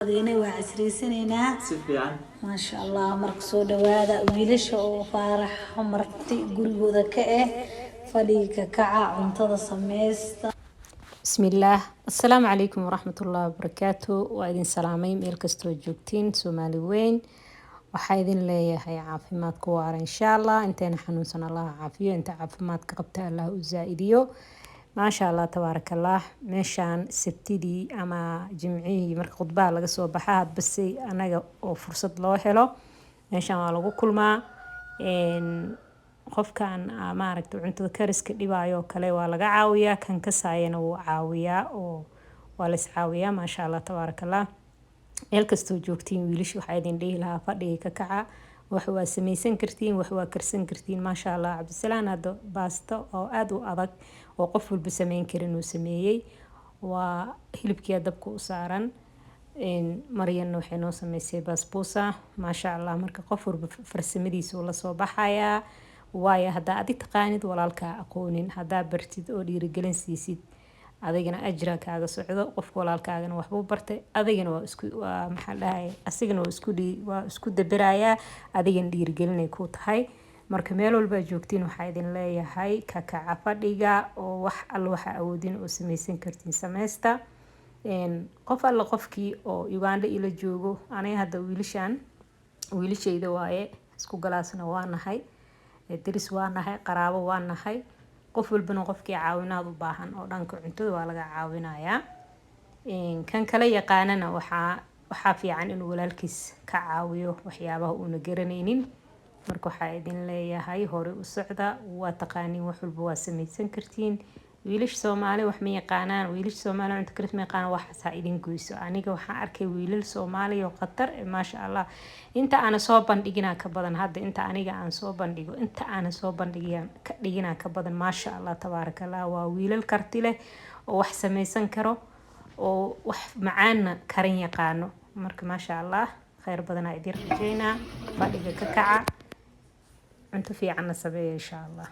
هذين وعسريسنا سفيان ما شاء الله مركزو دوادا ويلش oo faarax marti gurigooda ka fadhiga kaca cuntada sameeysta بسم الله السلام عليكم ورحمة الله وبركاته وأيدين سلامين ميل كستو جوجتين سومالي وين وحايدين ليهي عافيمات كوار إن شاء الله انتين حنوسن الله عافية انت عافيمات كقبتها الله وزائديو ما شاء الله تبارك الله ميشان سبتدي أما جمعي مرك خطبة لغا سو بحاد بسي أنا فرصة لو هلو ميشان والغو كل ما إن qofkan maaragtay cuntada kariska dhibaayo kale waa laga caawiyaa kan ka saayana wuu caawiyaa oo waa la is caawiyaa ma sha Allah tabarakallah meel kastoo joogtiin wiilish waxa idin dhihi lahaa fadhiga ka kaca wax waa sameeysan kartiin wax waa karsan kartiin ma sha Allah Cabdisalaan hada baasto oo aad u adag oo qof walba sameyn karin uu sameeyay waa hilibkiya dabka u saaran in Maryan waxay noo sameysay basboosa ma sha Allah marka qof walba farsamadiisa la soo baxayaa waayo hadaa adig taqaanid walaalka aqoonin hadaa bartid oo dhiirigelin siisid adigana ajra kaaga socdo qof walaalkaagana waxbuu bartay adigana waa maxaa dhahay asigana waa isku dabiraya adigana dhiirigelin ay ku tahay marka meel walba joogtiin waxa idin leeyahay ka kaca fadhiga oo wax alla waxa awoodin oo sameeysan kartiin sameeysta qof alla qofkii oo Uganda ila joogo aniga hada wiilashayda waaye isku galaasna waa nahay diris waa nahay qaraabo waa nahay qof walbana qofkii caawinaad u baahan oo dhanka cuntada waa laga caawinayaa kan kale yaqaanana waxa fiican inuu walaalkiis ka caawiyo waxyaabaha uu garanaynin marka waxa idin leeyahay hore u socda waa taqaanin wax walba waa sameeysan kartiin wiilish Soomaali wax ma yaqaanaan wiilish Soomaali cunto karis ma yaqaan wax sa idin goyso aniga waxaan arkay wiilal Soomaali oo qatar ma sha Allah inta aan soo bandhigina ka badan hadda inta aniga aan soo bandhigo inta aan soo bandhigiyan ka dhigina ka badan ma sha Allah tabarakallah waa wiilal karti leh oo wax sameeysan karo oo wax macaan karin yaqaano marka ma sha Allah khayr badan ay dir rajayna fadhiga ka kaca cunto fiican sameeyo insha Allah